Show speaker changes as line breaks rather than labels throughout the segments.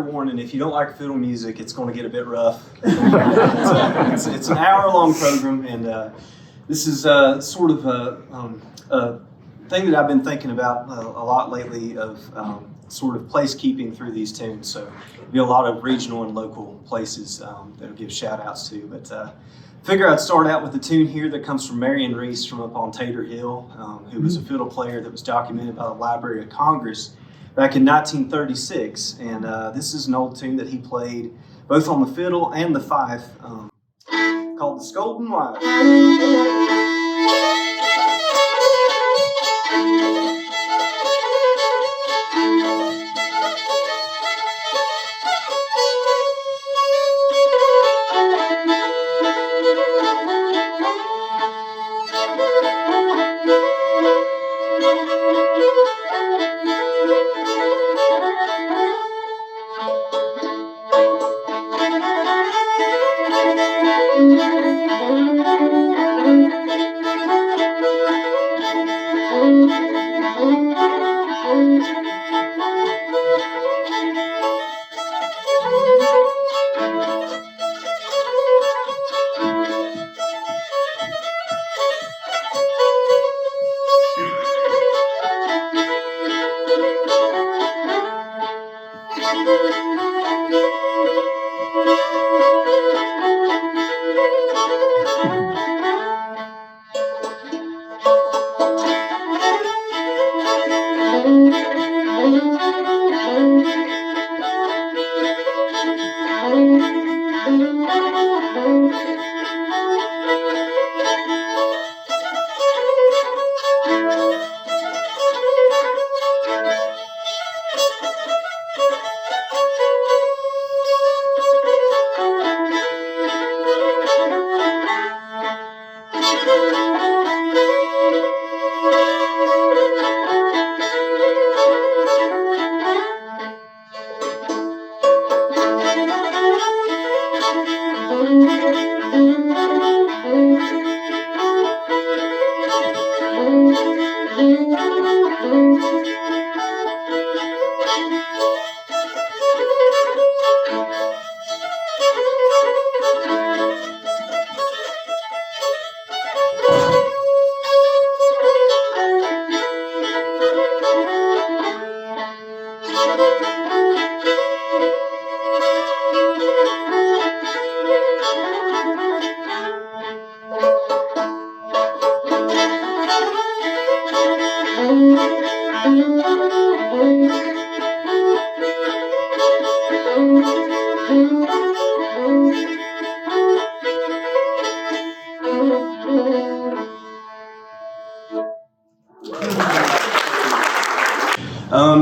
fair warning, if you don't like fiddle music, it's going to get a bit rough. It's an hour-long program, and this is sort of a thing that I've been thinking about a lot lately of sort of placekeeping through these tunes. So there'll be a lot of regional and local places that'll give shout-outs to. But figure I'd start out with a tune here that comes from Marion Reese from up on Tater Hill, who was a fiddle player that was documented by the Library of Congress back in 1936, and this is an old tune that he played both on the fiddle and the fife, called The Scolding Wife.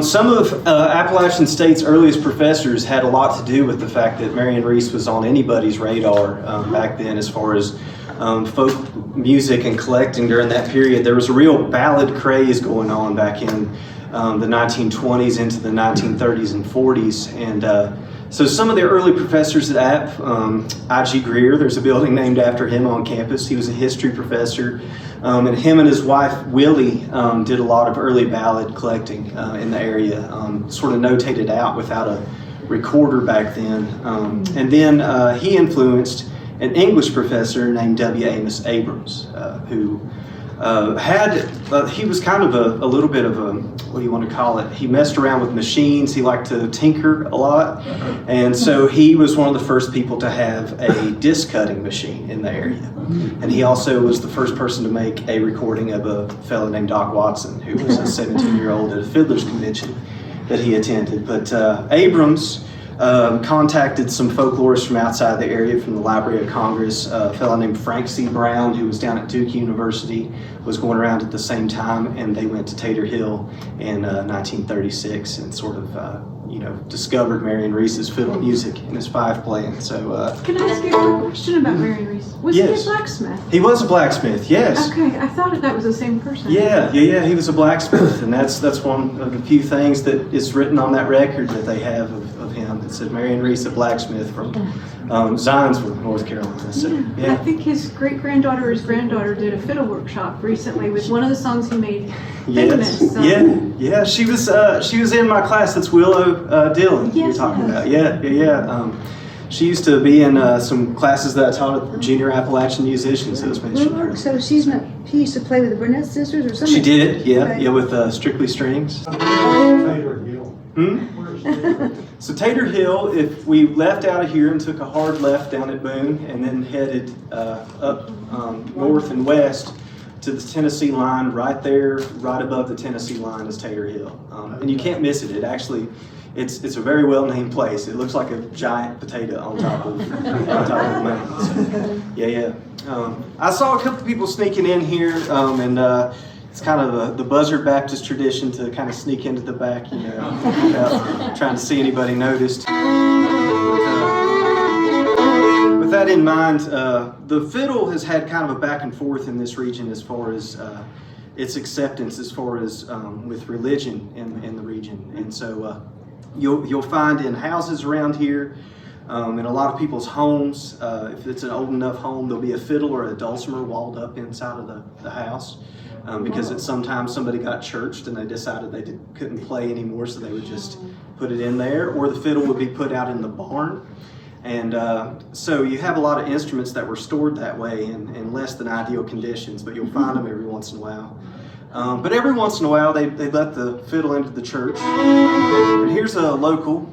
Some of Appalachian State's earliest professors had a lot to do with the fact that Marion Reese was on anybody's radar back then as far as folk music and collecting during that period. There was a real ballad craze going on back in the 1920s into the 1930s and 40s. And so some of the early professors at App, I.G. Greer, there's a building named after him on campus. He was a history professor. And him and his wife, Willie, did a lot of early ballad collecting in the area, sort of notated out without a recorder back then. And then he influenced an English professor named W. Amos Abrams, who he was kind of a little bit of a, what do you want to call it? He messed around with machines. He liked to tinker a lot. And so he was one of the first people to have a disc cutting machine in the area. And he also was the first person to make a recording of a fellow named Doc Watson, who was a 17-year-old at a fiddler's convention that he attended. But Abrams contacted some folklorists from outside the area from the Library of Congress. A fellow named Frank C. Brown, who was down at Duke University, was going around at the same time, and they went to Tater Hill in 1936 and sort of, discovered Marion Reese's fiddle music and his fife playing. So,
can I ask you a question about Marion Reese? Was he a blacksmith?
He was a blacksmith, yes.
Okay, I thought that was the same person.
Yeah, he was a blacksmith, and that's one of the few things that is written on that record that they have of him. It said Marion Reese, a blacksmith from Zionsville, North Carolina. So,
I think his great-granddaughter or his granddaughter did a fiddle workshop recently with one of the songs he made famous.
Yes.
So.
Yeah. She was in my class. That's Willow Dillon you're talking about. Yeah. She used to be in some classes that I taught at Junior Appalachian Musicians. That was mentioned.
So she used to play with the Burnett sisters or something?
She did, yeah,
Okay.
yeah, with Strictly Strings.
Tater Hill.
Hmm?
Tater?
So Tater Hill, if we left out of here and took a hard left down at Boone and then headed up north and west to the Tennessee line, right there, right above the Tennessee line is Tater Hill. And you can't miss it. It actually, it's a very well-named place. It looks like a giant potato on top of the mountain. So, yeah. I saw a couple people sneaking in here, and it's kind of the Buzzard Baptist tradition to kind of sneak into the back, without trying to see anybody noticed. With that in mind, the fiddle has had kind of a back and forth in this region as far as its acceptance, as far as with religion in the region, and so you'll find in houses around here. In a lot of people's homes, if it's an old enough home, there'll be a fiddle or a dulcimer walled up inside of the house, because sometimes somebody got churched and they decided they couldn't play anymore, so they would just put it in there, or the fiddle would be put out in the barn. And so you have a lot of instruments that were stored that way in less than ideal conditions, but you'll find them every once in a while. But every once in a while, they let the fiddle into the church. And here's a local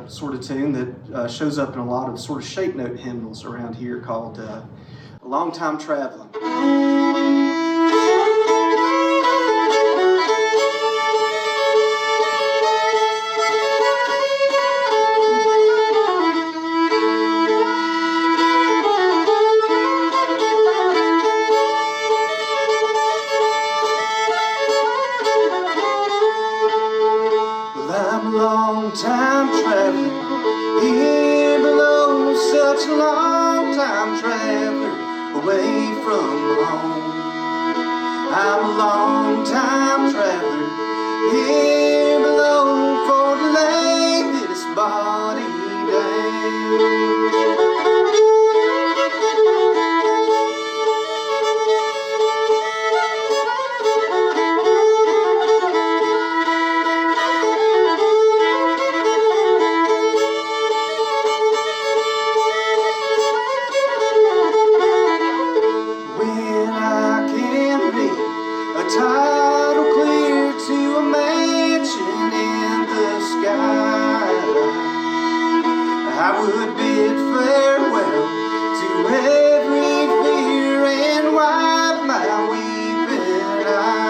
sort of tune that shows up in a lot of sort of shape note hymnals around here called "A Long Time Traveling." Time traveling here below, such a long time traveler away from home. I'm a long time traveler here below for to lay this body down. Title clear to a mansion in the sky, I would bid farewell to every fear and wipe my weeping eyes.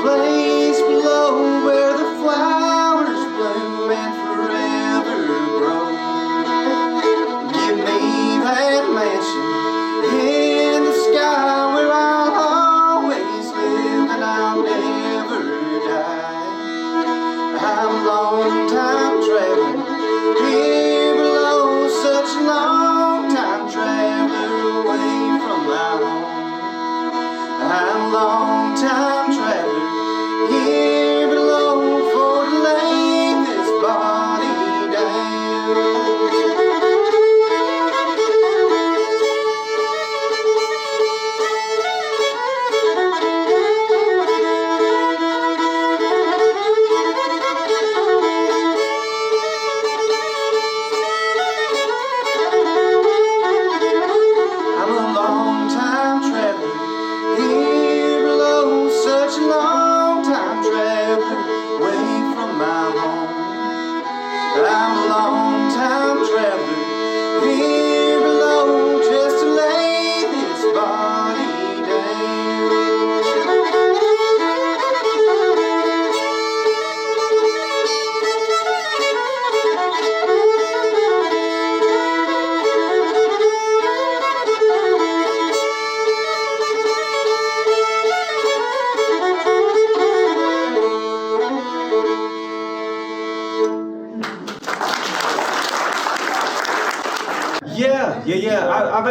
Place below where the flowers bloom and forever grow. Give me that mansion in the sky where I'll always live and I'll never die. I'm a long time traveling here below, such a long time traveler away from my home. I'm a long time traveler here below for to lay this body down. I'm a long time traveler here below,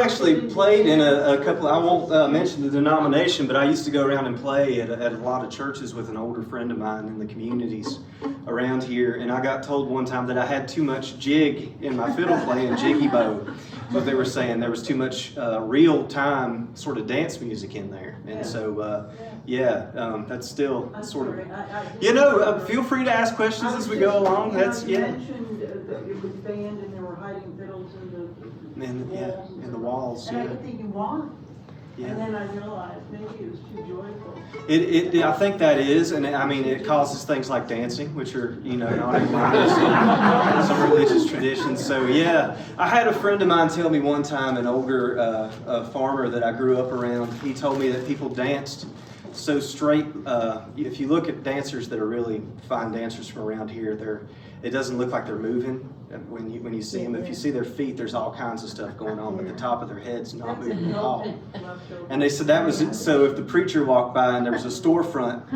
actually played in a couple, I won't mention the denomination, but I used to go around and play at a lot of churches with an older friend of mine in the communities around here. And I got told one time that I had too much jig in my fiddle playing, jiggy bow. What they were saying, there was too much real-time sort of dance music in there. And so, that's still sort of, feel free to ask questions as we go along. That's,
You mentioned that it was banned and they were hiding fiddles in the walls.
In the walls,
And I kept thinking, why?
Yeah.
And then I realized maybe it was too joyful.
I think that is, and I mean, it causes things like dancing, which are, not in line with some religious traditions. So, I had a friend of mine tell me one time, an older farmer that I grew up around, he told me that people danced so straight. If you look at dancers that are really fine dancers from around here, it doesn't look like they're moving when you see them. If you see their feet, there's all kinds of stuff going on, but the top of their head's not moving at all. And they said that was it. So if the preacher walked by and there was a storefront,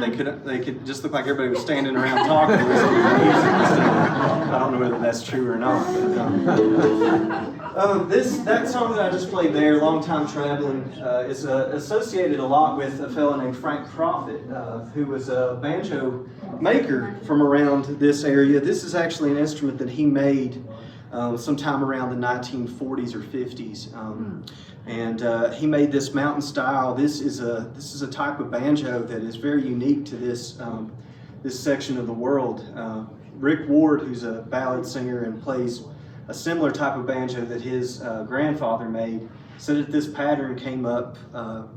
they could just look like everybody was standing around talking. I don't know whether that's true or not. That song that I just played there, "Long Time Traveling," is associated a lot with a fellow named Frank Prophet, who was a banjo maker from around this area. This is actually an instrument that he made sometime around the 1940s or 50s, and he made this mountain style. This is a type of banjo that is very unique to this section of the world. Rick Ward, who's a ballad singer and plays a similar type of banjo that his grandfather made, said that this pattern came up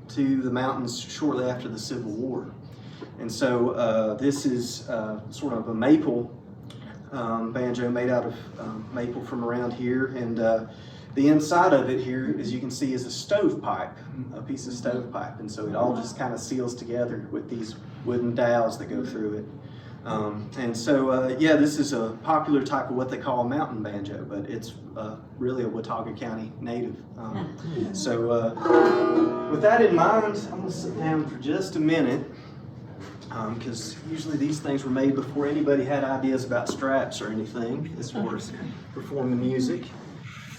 to the mountains shortly after the Civil War. And so this is sort of a maple banjo made out of maple from around here. And the inside of it here, as you can see, is a stovepipe, a piece of stovepipe. And so it all just kind of seals together with these wooden dowels that go through it. This is a popular type of what they call a mountain banjo, but it's really a Watauga County native. With that in mind, I'm going to sit down for just a minute, because usually these things were made before anybody had ideas about straps or anything as far as performing music.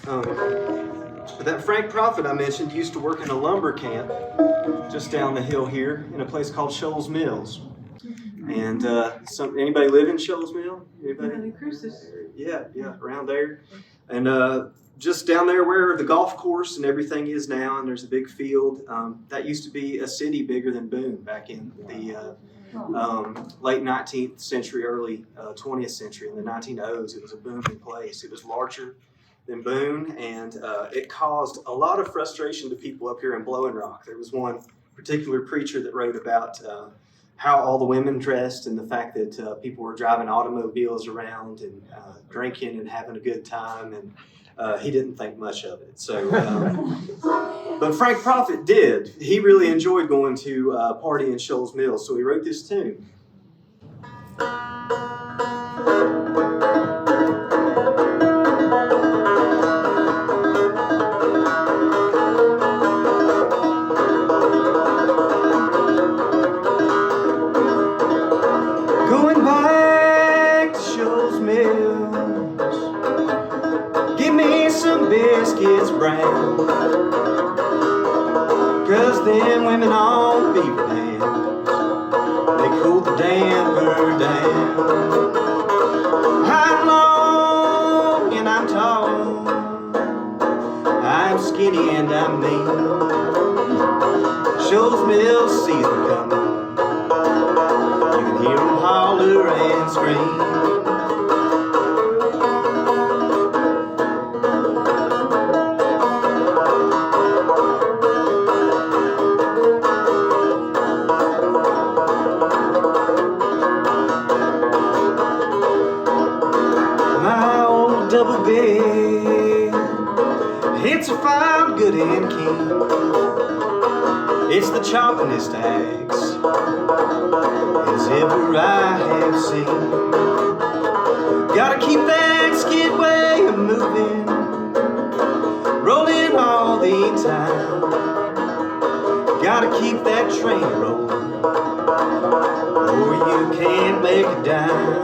But that Frank Prophet I mentioned used to work in a lumber camp just down the hill here in a place called Shoals Mills. And anybody live in Shoals Mill? Anybody? Yeah, around there. And just down there where the golf course and everything is now, and there's a big field. That used to be a city bigger than Boone back in the late 19th century, early 20th century. In the 1900s, it was a booming place. It was larger than Boone, and it caused a lot of frustration to people up here in Blowing Rock. There was one particular preacher that wrote about how all the women dressed and the fact that people were driving automobiles around and drinking and having a good time, and he didn't think much of it. So, but Frank Prophet did. He really enjoyed going to a party in Shoals Mills, so he wrote this tune. Biscuits brown, 'cause them women on beaver dams, they cool the damper down. I'm long and I'm tall, I'm skinny and I'm mean. Shoals Mills season coming, you can hear them holler and scream. Double bed, it's a fine, good and keen. It's the choppingest axe as ever I have seen. Gotta keep that skidway moving, rolling all the time. Gotta keep that train rolling, or you can't make a dime.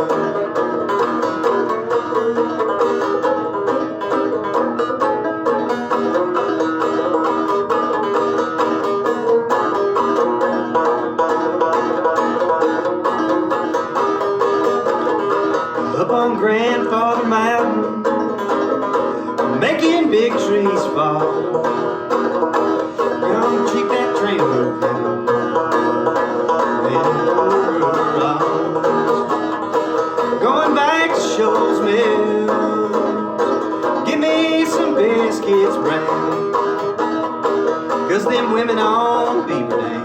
Cause them women on Beaver Dam,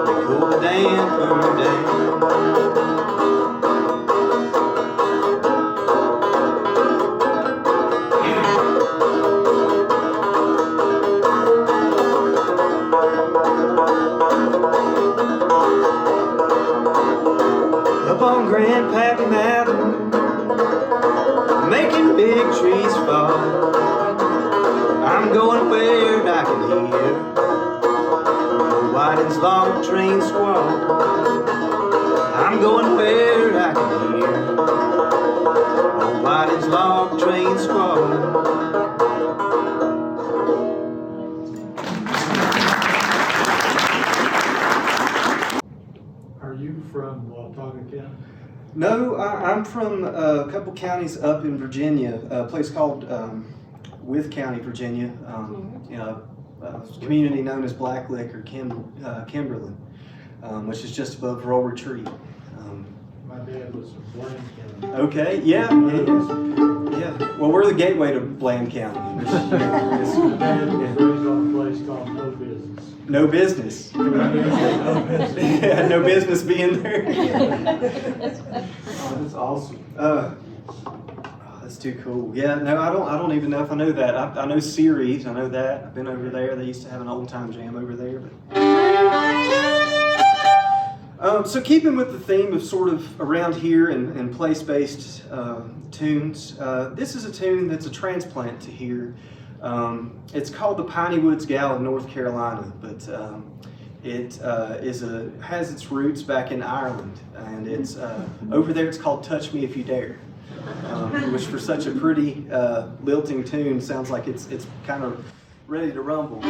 they cool the damper down. Up on Grandpappy Mountain, making big trees fall. I'm going where I can hear the Whiting's log train squall. I'm going where I can hear the Whiting's log train squall.
Are you from Watauga County?
No, I'm from a couple counties up in Virginia, a place called Wythe County, Virginia, a community known as Blacklick or Kimberlin, which is just above Roll Retreat.
My dad was from Bland County.
Okay, yeah. Well, we're the gateway to Bland County.
My dad was raised on a place called No Business.
No business.
No business.
Yeah, no business being there.
Oh, that's awesome.
That's too cool. Yeah, no, I don't even know if I know that. I know Ceres, I know that. I've been over there. They used to have an old time jam over there. So keeping with the theme of sort of around here and place-based tunes, this is a tune that's a transplant to here. It's called the Piney Woods Gal of North Carolina, but it has its roots back in Ireland, and it's over there. It's called "Touch Me If You Dare," which for such a pretty lilting tune sounds like it's kind of ready to rumble.